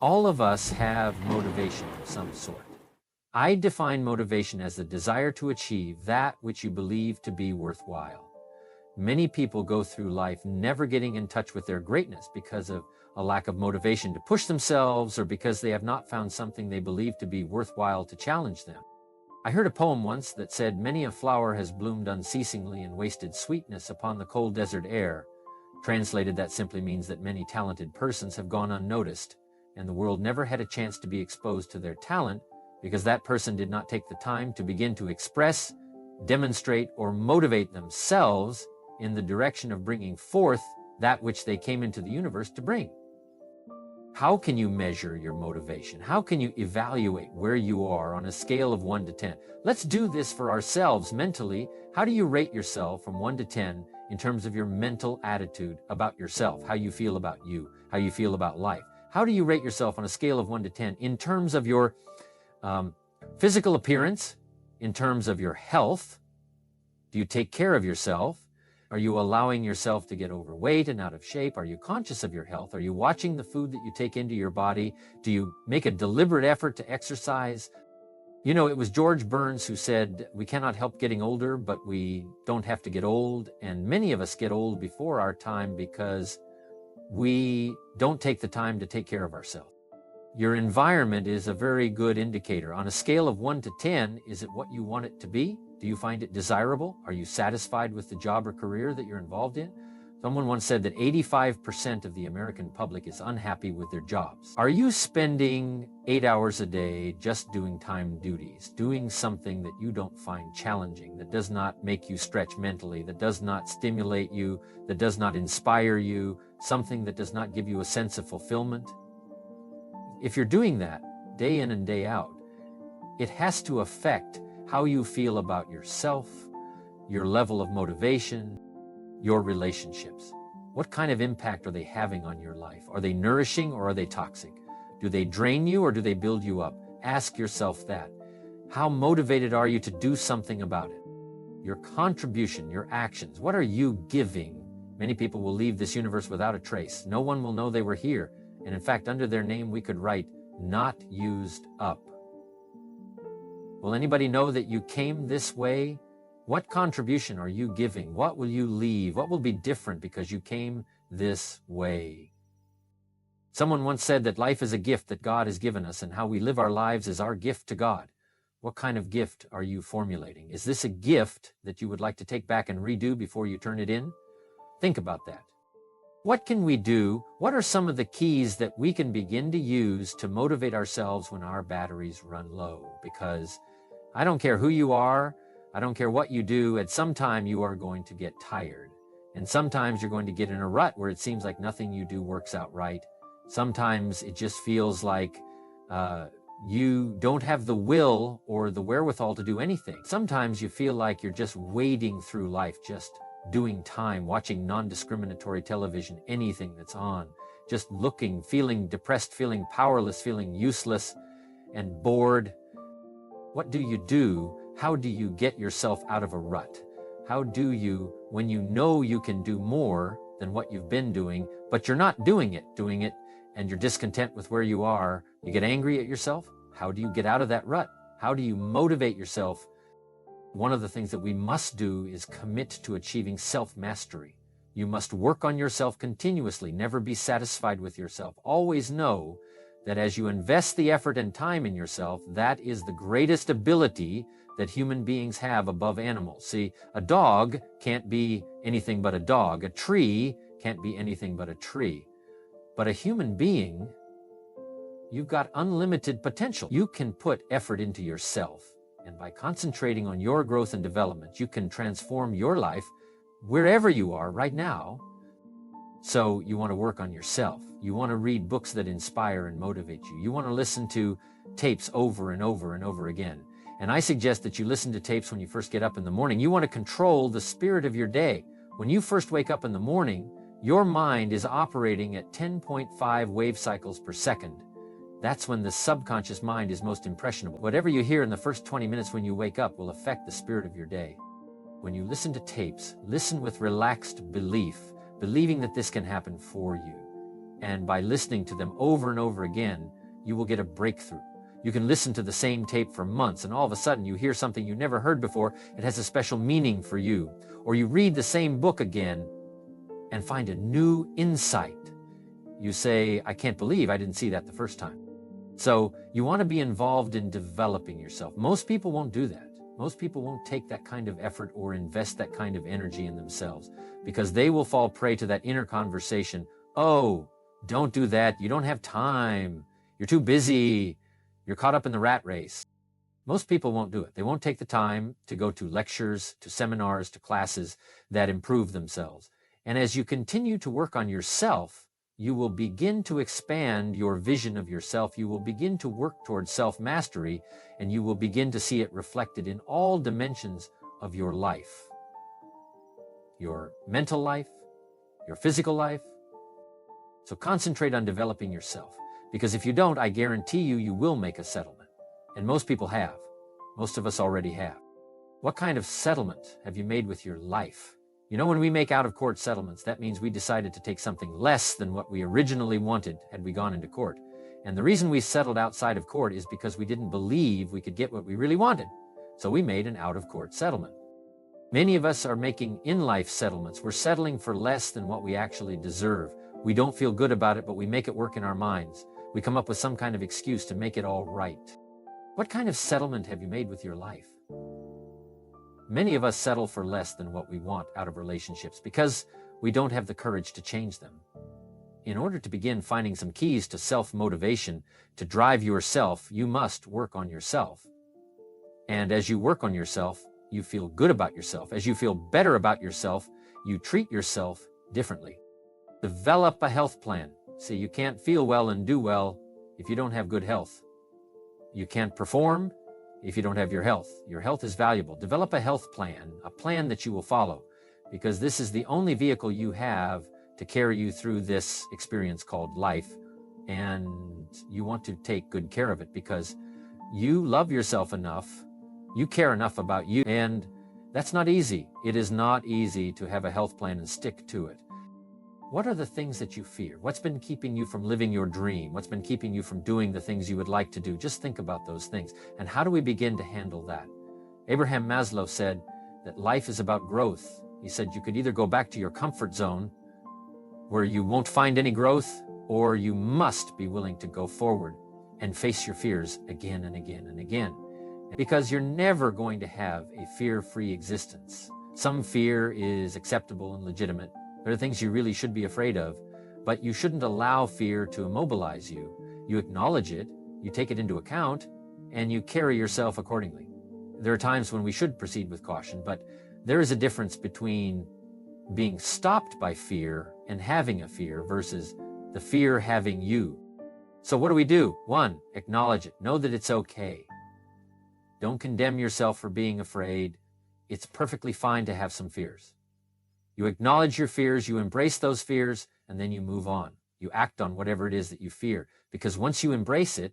All of us have motivation of some sort. I define motivation as the desire to achieve that which you believe to be worthwhile. Many people go through life never getting in touch with their greatness because of a lack of motivation to push themselves or because they have not found something they believe to be worthwhile to challenge them. I heard a poem once that said, "Many a flower has bloomed unceasingly and wasted sweetness upon the cold desert air." Translated, that simply means that many talented persons have gone unnoticed, and the world never had a chance to be exposed to their talent because that person did not take the time to begin to express, demonstrate, or motivate themselves in the direction of bringing forth that which they came into the universe to bring. How can you measure your motivation? How can you evaluate where you are on a scale of 1 to 10? Let's do this for ourselves mentally. How do you rate yourself from 1 to 10 in terms of your mental attitude about yourself, how you feel about you, how you feel about life? How do you rate yourself on a scale of 1 to 10 in terms of your physical appearance, in terms of your health? Do you take care of yourself? Are you allowing yourself to get overweight and out of shape? Are you conscious of your health? Are you watching the food that you take into your body? Do you make a deliberate effort to exercise? You know, it was George Burns who said, "We cannot help getting older, but we don't have to get old." And many of us get old before our time because we don't take the time to take care of ourselves. Your environment is a very good indicator. On a scale of 1 to 10, is it what you want it to be? Do you find it desirable? Are you satisfied with the job or career that you're involved in? Someone once said that 85% of the American public is unhappy with their jobs. Are you spending 8 hours a day just doing time duties, doing something that you don't find challenging, that does not make you stretch mentally, that does not stimulate you, that does not inspire you, something that does not give you a sense of fulfillment? If you're doing that day in and day out, it has to affect how you feel about yourself, your level of motivation, your relationships. What kind of impact are they having on your life? Are they nourishing or are they toxic? Do they drain you or do they build you up? Ask yourself that. How motivated are you to do something about it? Your contribution, your actions, what are you giving? Many people will leave this universe without a trace. No one will know they were here. And in fact, under their name, we could write, "Not used up." Will anybody know that you came this way? What contribution are you giving? What will you leave? What will be different because you came this way? Someone once said that life is a gift that God has given us, and how we live our lives is our gift to God. What kind of gift are you formulating? Is this a gift that you would like to take back and redo before you turn it in? Think about that. What can we do? What are some of the keys that we can begin to use to motivate ourselves when our batteries run low? Because I don't care who you are, I don't care what you do, at some time you are going to get tired. And sometimes you're going to get in a rut where it seems like nothing you do works out right. Sometimes it just feels like you don't have the will or the wherewithal to do anything. Sometimes you feel like you're just wading through life, just doing time, watching non-discriminatory television, anything that's on, just looking, feeling depressed, feeling powerless, feeling useless and bored. What do? How do you get yourself out of a rut? How do you, when you know you can do more than what you've been doing, but you're not doing it, and you're discontent with where you are, you get angry at yourself? How do you get out of that rut? How do you motivate yourself? One of the things that we must do is commit to achieving self-mastery. You must work on yourself continuously, never be satisfied with yourself. Always know that as you invest the effort and time in yourself, that is the greatest ability that human beings have above animals. See, a dog can't be anything but a dog. A tree can't be anything but a tree. But a human being, you've got unlimited potential. You can put effort into yourself. And by concentrating on your growth and development, you can transform your life wherever you are right now. So you want to work on yourself. You want to read books that inspire and motivate you. You want to listen to tapes over and over and over again. And I suggest that you listen to tapes when you first get up in the morning. You want to control the spirit of your day. When you first wake up in the morning, your mind is operating at 10.5 wave cycles per second. That's when the subconscious mind is most impressionable. Whatever you hear in the first 20 minutes when you wake up will affect the spirit of your day. When you listen to tapes, listen with relaxed belief, believing that this can happen for you. And by listening to them over and over again, you will get a breakthrough. You can listen to the same tape for months, and all of a sudden you hear something you never heard before. It has a special meaning for you. Or you read the same book again and find a new insight. You say, I can't believe I didn't see that the first time. So you want to be involved in developing yourself. Most people won't do that. Most people won't take that kind of effort or invest that kind of energy in themselves because they will fall prey to that inner conversation. Oh, don't do that. You don't have time. You're too busy. You're caught up in the rat race. Most people won't do it. They won't take the time to go to lectures, to seminars, to classes that improve themselves. And as you continue to work on yourself, you will begin to expand your vision of yourself. You will begin to work towards self-mastery, and you will begin to see it reflected in all dimensions of your life. Your mental life, your physical life. So concentrate on developing yourself, because if you don't, I guarantee you, you will make a settlement. And most people have. Most of us already have. What kind of settlement have you made with your life? You know, when we make out-of-court settlements, that means we decided to take something less than what we originally wanted had we gone into court. And the reason we settled outside of court is because we didn't believe we could get what we really wanted. So we made an out-of-court settlement. Many of us are making in-life settlements. We're settling for less than what we actually deserve. We don't feel good about it, but we make it work in our minds. We come up with some kind of excuse to make it all right. What kind of settlement have you made with your life? Many of us settle for less than what we want out of relationships because we don't have the courage to change them. In order to begin finding some keys to self-motivation, to drive yourself, you must work on yourself. And as you work on yourself, you feel good about yourself. As you feel better about yourself, you treat yourself differently. Develop a health plan. See, you can't feel well and do well if you don't have good health. You can't perform if you don't have your health. Your health is valuable. Develop a health plan, a plan that you will follow, because this is the only vehicle you have to carry you through this experience called life. And you want to take good care of it because you love yourself enough, you care enough about you, and that's not easy. It is not easy to have a health plan and stick to it. What are the things that you fear? What's been keeping you from living your dream? What's been keeping you from doing the things you would like to do? Just think about those things. And how do we begin to handle that? Abraham Maslow said that life is about growth. He said you could either go back to your comfort zone where you won't find any growth, or you must be willing to go forward and face your fears again and again and again. Because you're never going to have a fear-free existence. Some fear is acceptable and legitimate. There are things you really should be afraid of, but you shouldn't allow fear to immobilize you. You acknowledge it, you take it into account, and you carry yourself accordingly. There are times when we should proceed with caution, but there is a difference between being stopped by fear and having a fear versus the fear having you. So what do? 1, acknowledge it. Know that it's okay. Don't condemn yourself for being afraid. It's perfectly fine to have some fears. You acknowledge your fears, you embrace those fears, and then you move on. You act on whatever it is that you fear. Because once you embrace it,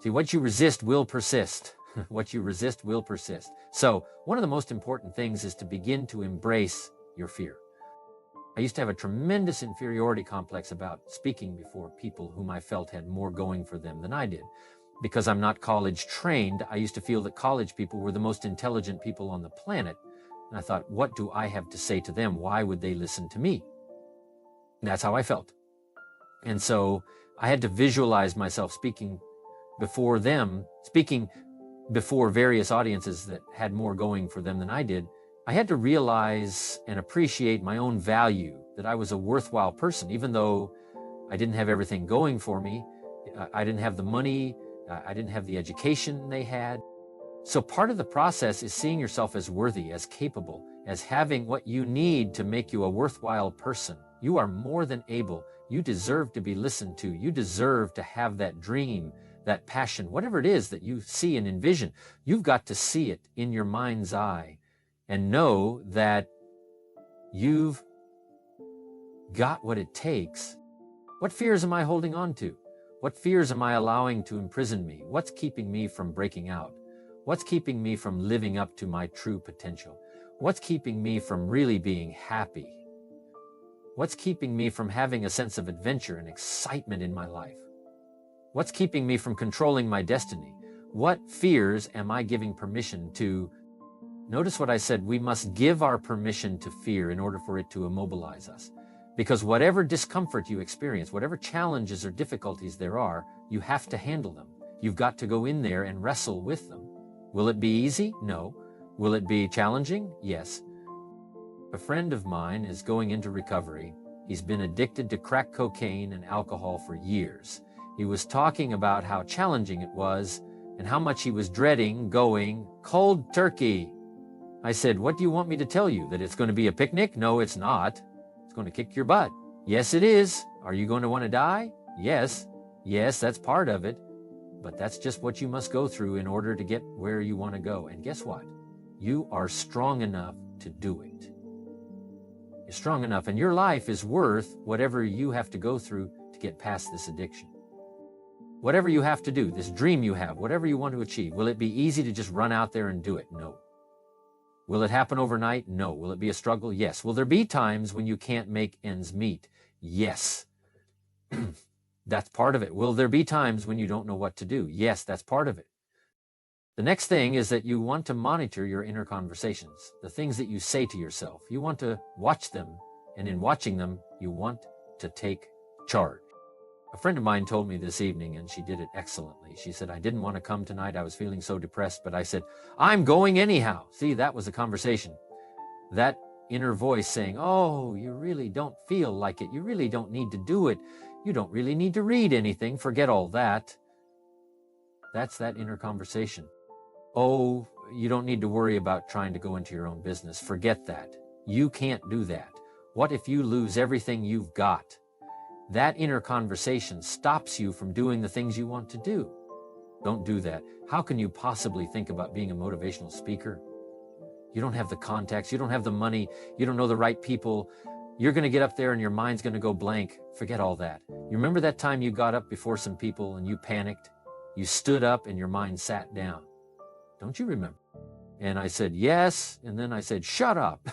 see, what you resist will persist. What you resist will persist. So one of the most important things is to begin to embrace your fear. I used to have a tremendous inferiority complex about speaking before people whom I felt had more going for them than I did. Because I'm not college trained, I used to feel that college people were the most intelligent people on the planet. And I thought, what do I have to say to them? Why would they listen to me? And that's how I felt. And so I had to visualize myself speaking before them, speaking before various audiences that had more going for them than I did. I had to realize and appreciate my own value, that I was a worthwhile person, even though I didn't have everything going for me. I didn't have the money. I didn't have the education they had. So part of the process is seeing yourself as worthy, as capable, as having what you need to make you a worthwhile person. You are more than able. You deserve to be listened to. You deserve to have that dream, that passion, whatever it is that you see and envision. You've got to see it in your mind's eye and know that you've got what it takes. What fears am I holding on to? What fears am I allowing to imprison me? What's keeping me from breaking out? What's keeping me from living up to my true potential? What's keeping me from really being happy? What's keeping me from having a sense of adventure and excitement in my life? What's keeping me from controlling my destiny? What fears am I giving permission to? Notice what I said, we must give our permission to fear in order for it to immobilize us. Because whatever discomfort you experience, whatever challenges or difficulties there are, you have to handle them. You've got to go in there and wrestle with them. Will it be easy? No. Will it be challenging? Yes. A friend of mine is going into recovery. He's been addicted to crack cocaine and alcohol for years. He was talking about how challenging it was and how much he was dreading going cold turkey. I said, what do you want me to tell you? That it's going to be a picnic? No, it's not. It's going to kick your butt. Yes, it is. Are you going to want to die? Yes. Yes, that's part of it. But that's just what you must go through in order to get where you want to go. And guess what? You are strong enough to do it. You're strong enough, and your life is worth whatever you have to go through to get past this addiction. Whatever you have to do, this dream you have, whatever you want to achieve, will it be easy to just run out there and do it? No. Will it happen overnight? No. Will it be a struggle? Yes. Will there be times when you can't make ends meet? Yes. That's part of it. Will there be times when you don't know what to do? Yes, that's part of it. The next thing is that you want to monitor your inner conversations, the things that you say to yourself. You want to watch them, and in watching them, you want to take charge. A friend of mine told me this evening, and she did it excellently. She said, I didn't want to come tonight. I was feeling so depressed, but I said, I'm going anyhow. See, that was a conversation. That inner voice saying, oh, you really don't feel like it. You really don't need to do it. You don't really need to read anything. Forget all that. That's that inner conversation. Oh, you don't need to worry about trying to go into your own business. Forget that. You can't do that. What if you lose everything you've got? That inner conversation stops you from doing the things you want to do. Don't do that. How can you possibly think about being a motivational speaker? You don't have the contacts. You don't have the money. You don't know the right people. You're going to get up there and your mind's going to go blank. Forget all that. You remember that time you got up before some people and you panicked? You stood up and your mind sat down. Don't you remember? And I said, yes. And then I said, shut up.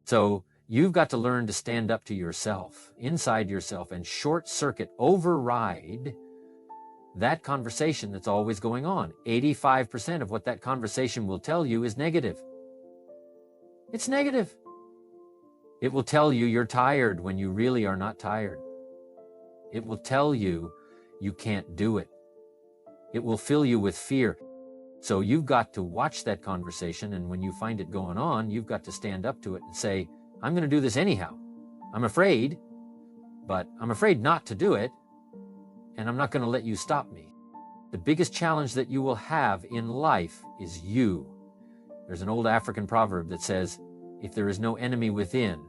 So you've got to learn to stand up to yourself, inside yourself, and short circuit, override that conversation that's always going on. 85% of what that conversation will tell you is negative. It's negative. It will tell you you're tired when you really are not tired. It will tell you you can't do it. It will fill you with fear. So you've got to watch that conversation, and when you find it going on, you've got to stand up to it and say, I'm going to do this anyhow. I'm afraid, but I'm afraid not to do it, and I'm not going to let you stop me. The biggest challenge that you will have in life is you. There's an old African proverb that says, if there is no enemy within,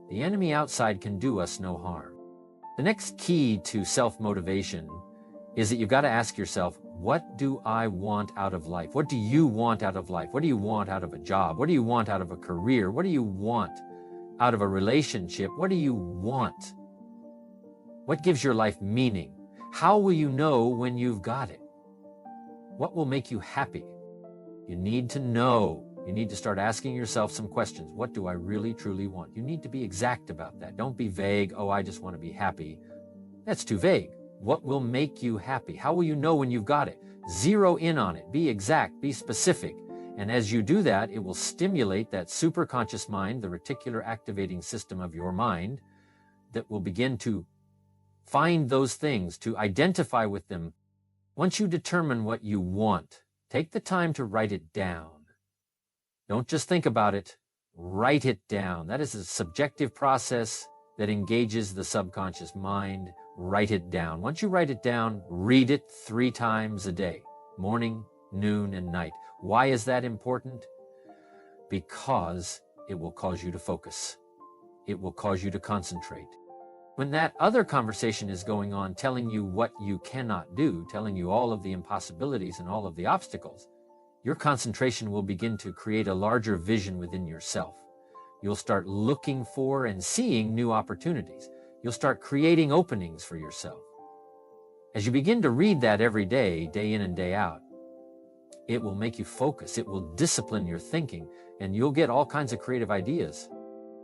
the enemy outside can do us no harm. The next key to self-motivation is that you've got to ask yourself, what do I want out of life? What do you want out of life? What do you want out of a job? What do you want out of a career? What do you want out of a relationship? What do you want? What gives your life meaning? How will you know when you've got it? What will make you happy? You need to know. You need to start asking yourself some questions. What do I really, truly want? You need to be exact about that. Don't be vague. Oh, I just want to be happy. That's too vague. What will make you happy? How will you know when you've got it? Zero in on it. Be exact. Be specific. And as you do that, it will stimulate that superconscious mind, the reticular activating system of your mind, that will begin to find those things, to identify with them. Once you determine what you want, take the time to write it down. Don't just think about it. Write it down. That is a subjective process that engages the subconscious mind. Write it down. Once you write it down, read it 3 times a day, morning, noon, and night. Why is that important? Because it will cause you to focus. It will cause you to concentrate. When that other conversation is going on, telling you what you cannot do, telling you all of the impossibilities and all of the obstacles, your concentration will begin to create a larger vision within yourself. You'll start looking for and seeing new opportunities. You'll start creating openings for yourself. As you begin to read that every day, day in and day out, it will make you focus. It will discipline your thinking, and you'll get all kinds of creative ideas.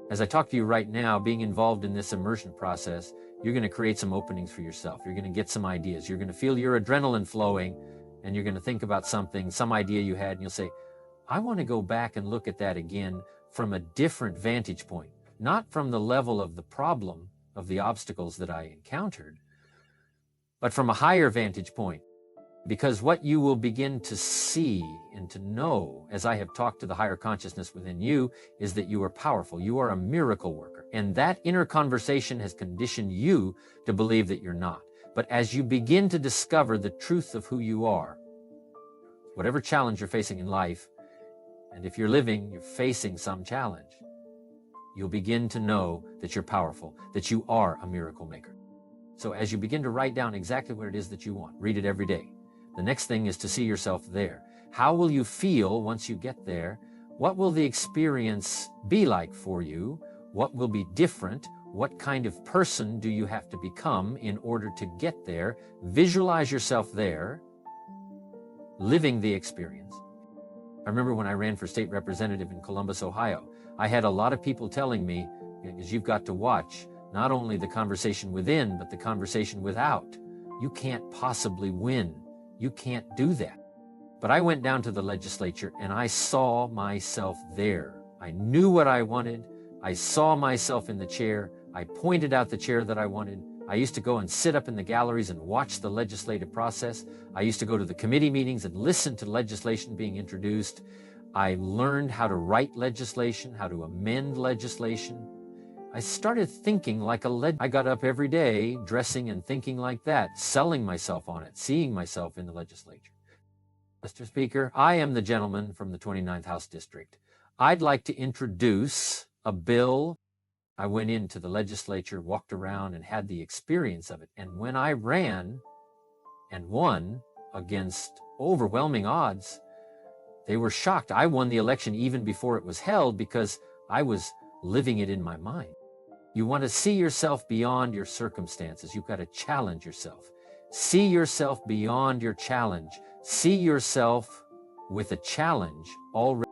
As I talk to you right now, being involved in this immersion process, you're going to create some openings for yourself. You're going to get some ideas. You're going to feel your adrenaline flowing, and you're going to think about something, some idea you had, and you'll say, I want to go back and look at that again from a different vantage point, not from the level of the problem, of the obstacles that I encountered, but from a higher vantage point. Because what you will begin to see and to know, as I have talked to the higher consciousness within you, is that you are powerful. You are a miracle worker. And that inner conversation has conditioned you to believe that you're not. But as you begin to discover the truth of who you are, whatever challenge you're facing in life, and if you're living, you're facing some challenge, you'll begin to know that you're powerful, that you are a miracle maker. So as you begin to write down exactly what it is that you want, read it every day. The next thing is to see yourself there. How will you feel once you get there? What will the experience be like for you? What will be different? What kind of person do you have to become in order to get there? Visualize yourself there, living the experience. I remember when I ran for state representative in Columbus, Ohio, I had a lot of people telling me, because you've got to watch not only the conversation within, but the conversation without. You can't possibly win. You can't do that. But I went down to the legislature and I saw myself there. I knew what I wanted. I saw myself in the chair. I pointed out the chair that I wanted. I used to go and sit up in the galleries and watch the legislative process. I used to go to the committee meetings and listen to legislation being introduced. I learned how to write legislation, how to amend legislation. I started thinking like I got up every day dressing and thinking like that, selling myself on it, seeing myself in the legislature. Mr. Speaker, I am the gentleman from the 29th House District. I'd like to introduce a bill. I went into the legislature, walked around, and had the experience of it. And when I ran and won against overwhelming odds, they were shocked. I won the election even before it was held because I was living it in my mind. You want to see yourself beyond your circumstances. You've got to challenge yourself. See yourself beyond your challenge. See yourself with a challenge already.